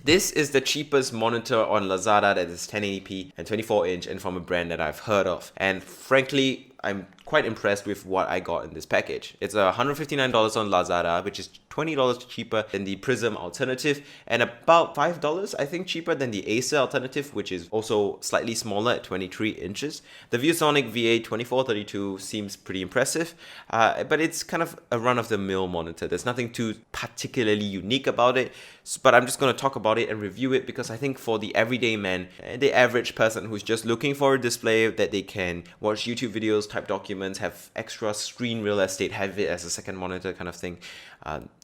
This is the cheapest monitor on Lazada that is 1080p and 24-inch and from a brand that I've heard of. And frankly, I'm quite impressed with what I got in this package. It's $159 on Lazada, which is $20 cheaper than the Prism alternative and about $5 I think cheaper than the Acer alternative, which is also slightly smaller at 23 inches. The Viewsonic VA2432 seems pretty impressive, but it's kind of a run-of-the-mill monitor. There's nothing too particularly unique about it, but I'm just going to talk about it and review it because I think for the everyday man, the average person who's just looking for a display that they can watch YouTube videos, type documents, have extra screen real estate, have it as a second monitor kind of thing,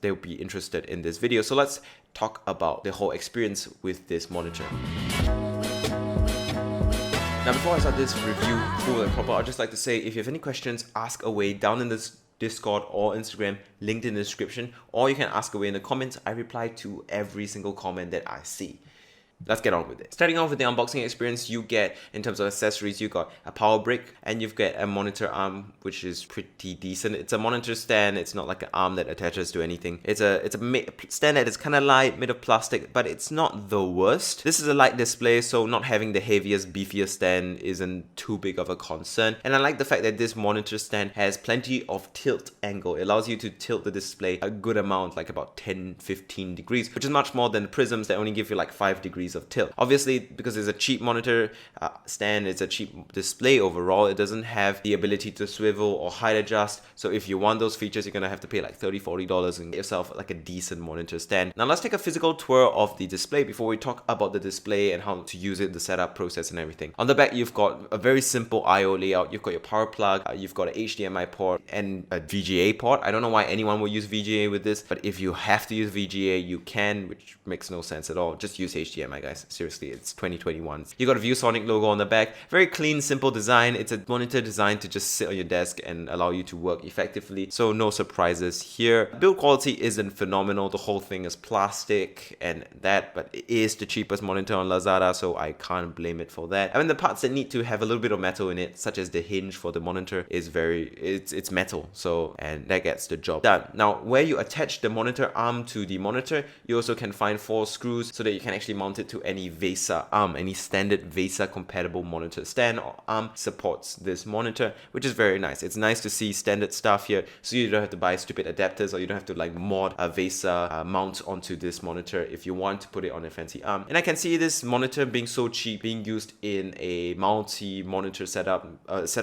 they'll be interested in this video. So let's talk about the whole experience with this monitor. Now before I start this review full and proper, I'd just like to say if you have any questions, ask away down in this Discord or Instagram, linked in the description, or you can ask away in the comments. I reply to every single comment that I see. Let's get on with it. Starting off with the unboxing experience, you get, in terms of accessories, you got a power brick and you've got a monitor arm, which is pretty decent. It's a monitor stand. It's not like an arm that attaches to anything. It's a stand that is kind of light, made of plastic, but it's not the worst. This is a light display, so not having the heaviest, beefiest stand isn't too big of a concern. And I like the fact that this monitor stand has plenty of tilt angle. It allows you to tilt the display a good amount, like about 10-15 degrees, which is much more than the Prisms that only give you like 5 degrees of tilt. Obviously, because it's a cheap monitor stand, it's a cheap display overall, it doesn't have the ability to swivel or height adjust. So if you want those features, you're gonna have to pay like $30-40 and get yourself like a decent monitor stand. Now let's take a physical tour of the display before we talk about the display and how to use it, the setup process and everything. On the back, you've got a very simple I/O layout. You've got your power plug, you've got an HDMI port and a VGA port. I don't know why anyone will use VGA with this, but if you have to use VGA, you can, which makes no sense at all. Just use HDMI, guys. Seriously, it's 2021. You got a Viewsonic logo on the back. Very clean, simple design. It's a monitor designed to just sit on your desk and allow you to work effectively. So no surprises here. Build quality isn't phenomenal. The whole thing is plastic and that, but it is the cheapest monitor on Lazada, so I can't blame it for that. I mean, the parts that need to have a little bit of metal in it, such as the hinge for the monitor, is it's metal. So, and that gets the job done. Now, where you attach the monitor arm to the monitor, you also can find 4 screws so that you can actually mount it to any VESA arm. Any standard VESA compatible monitor stand or arm supports this monitor, which is very nice. It's nice to see standard stuff here, so you don't have to buy stupid adapters or you don't have to like mod a VESA mount onto this monitor if you want to put it on a fancy arm. And I can see this monitor being so cheap being used in a multi-monitor setup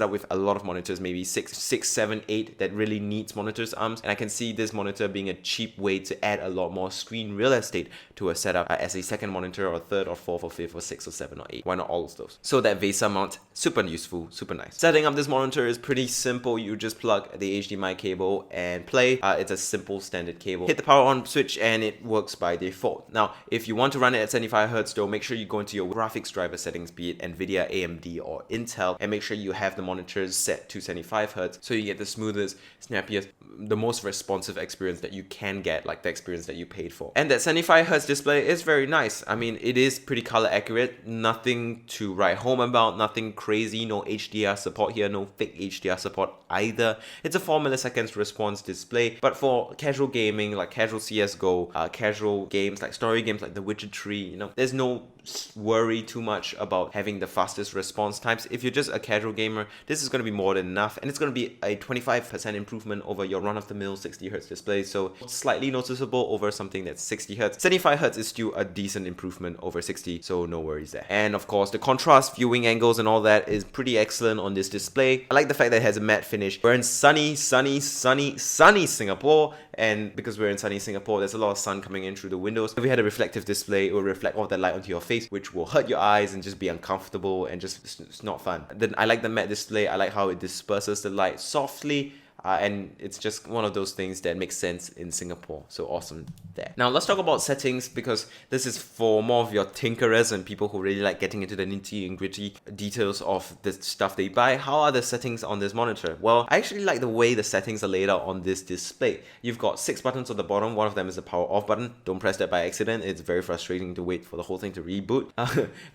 with a lot of monitors, maybe 6, 7, 8 that really needs monitors arms. And I can see this monitor being a cheap way to add a lot more screen real estate to a setup as a second monitor or third or fourth or fifth or 6 or 7 or 8. Why not all of those? So that VESA mount, super useful, super nice. Setting up this monitor is pretty simple. You just plug the HDMI cable and play. It's a simple standard cable. Hit the power on switch and it works by default. Now, if you want to run it at 75 Hz though, make sure you go into your graphics driver settings, be it NVIDIA, AMD or Intel, and make sure you have the monitors set to 75 Hz so you get the smoothest, snappiest, the most responsive experience that you can get, like the experience that you paid for. And that 75 Hz display is very nice. I mean, it is pretty color accurate, nothing to write home about, nothing crazy, no HDR support here, no fake HDR support either. It's a 4 milliseconds response display, but for casual gaming, like casual CSGO, casual games like story games like The Witcher 3, you know, there's no worry too much about having the fastest response times. If you're just a casual gamer, this is going to be more than enough, and it's going to be a 25% improvement over your run-of-the-mill 60 Hz display, so slightly noticeable over something that's 60 Hz. 75 Hz is still a decent improvement over 60, so no worries there. And of course, the contrast, viewing angles and all that is pretty excellent on this display. I like the fact that it has a matte finish. We're in sunny Singapore, and because we're in sunny Singapore, there's a lot of sun coming in through the windows. If we had a reflective display, it will reflect all that light onto your face, which will hurt your eyes and just be uncomfortable and just it's not fun. Then I like the matte display. I like how it disperses the light softly. And it's just one of those things that makes sense in Singapore. So awesome there. Now let's talk about settings, because this is for more of your tinkerers and people who really like getting into the nitty and gritty details of the stuff they buy. How are the settings on this monitor? Well, I actually like the way the settings are laid out on this display. You've got 6 buttons on the bottom. One of them is the power off button. Don't press that by accident. It's very frustrating to wait for the whole thing to reboot.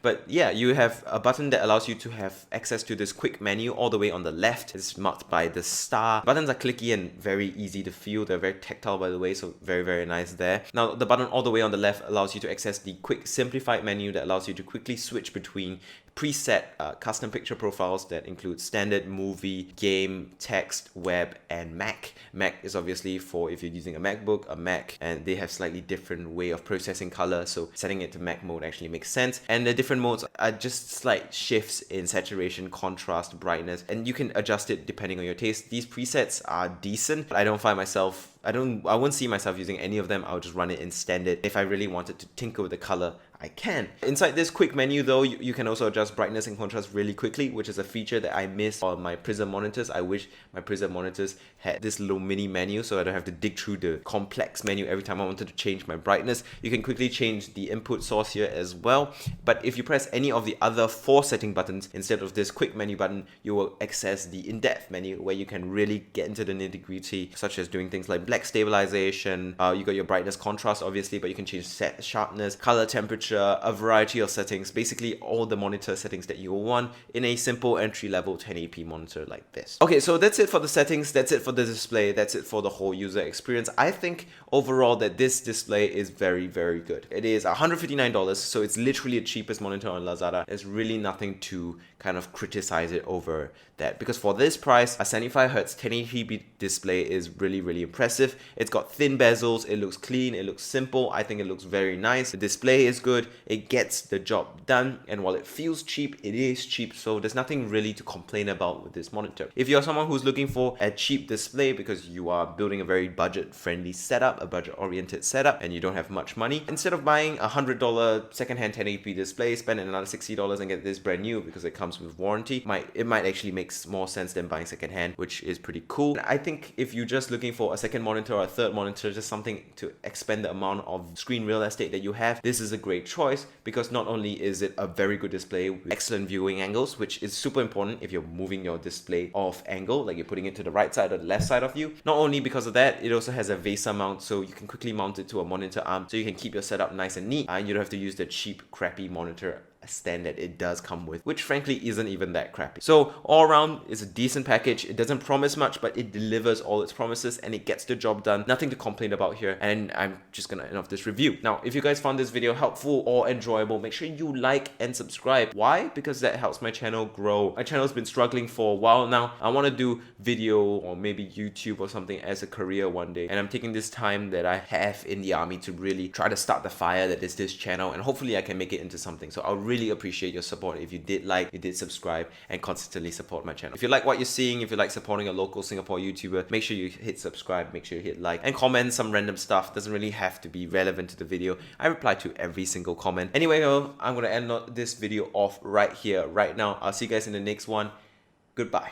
But yeah, you have a button that allows you to have access to this quick menu all the way on the left. It's marked by the star. Button buttons are clicky and very easy to feel. They're very tactile, by the way, so very, very nice there. Now, the button all the way on the left allows you to access the quick simplified menu that allows you to quickly switch between preset custom picture profiles that include standard, movie, game, text, web, and Mac. Mac is obviously for if you're using a MacBook, a Mac, and they have slightly different way of processing color, so setting it to Mac mode actually makes sense. And the different modes are just slight shifts in saturation, contrast, brightness, and you can adjust it depending on your taste. These presets are decent, but I don't find myself, I wouldn't see myself using any of them. I'll just run it in standard. If I really wanted to tinker with the color, I can. Inside this quick menu though, you can also adjust brightness and contrast really quickly, which is a feature that I miss on my Prism monitors. I wish my Prism monitors had this little mini menu so I don't have to dig through the complex menu every time I wanted to change my brightness. You can quickly change the input source here as well. But if you press any of the other 4 setting buttons instead of this quick menu button, you will access the in-depth menu where you can really get into the nitty-gritty, such as doing things like black stabilization. You got your brightness, contrast obviously, but you can change set sharpness, color, temperature, a variety of settings, basically all the monitor settings that you will want in a simple entry-level 1080p monitor like this. Okay, so that's it for the settings, that's it for the display, that's it for the whole user experience. I think overall that this display is very, very good. It is $159, so it's literally the cheapest monitor on Lazada. There's really nothing to kind of criticize it over that, because for this price, a 75Hz 1080p display is really, really impressive. It's got thin bezels, it looks clean, it looks simple. I think it looks very nice. The display is good, it gets the job done, and while it feels cheap, it is cheap, so there's nothing really to complain about with this monitor. If you're someone who's looking for a cheap display because you are building a very budget-friendly setup, a budget-oriented setup, and you don't have much money, instead of buying a $100 second-hand 1080p display, spend another $60 and get this brand new because it comes with warranty, it might actually make more sense than buying secondhand, which is pretty cool. I think if you're just looking for a second monitor or a third monitor, just something to expand the amount of screen real estate that you have, this is a great choice, because not only is it a very good display with excellent viewing angles, which is super important if you're moving your display off angle, like you're putting it to the right side or the left side of you. Not only because of that, it also has a VESA mount, so you can quickly mount it to a monitor arm, so you can keep your setup nice and neat, and you don't have to use the cheap, crappy monitor stand that it does come with, which frankly isn't even that crappy. So all around, it's a decent package. It doesn't promise much, but it delivers all its promises and it gets the job done. Nothing to complain about here, and I'm just gonna end off this review. Now, if you guys found this video helpful or enjoyable, make sure you like and subscribe. Why? Because that helps my channel grow. My channel's been struggling for a while now. I want to do video or maybe YouTube or something as a career one day, and I'm taking this time that I have in the army to really try to start the fire that is this channel, and hopefully I can make it into something. So I'll really appreciate your support if you did like, you did subscribe, and consistently support my channel. If you like what you're seeing, if you like supporting a local Singapore YouTuber, make sure you hit subscribe, make sure you hit like, and comment some random stuff. Doesn't really have to be relevant to the video. I reply to every single comment. Anyway, I'm gonna end this video off right here, right now. I'll see you guys in the next one. Goodbye.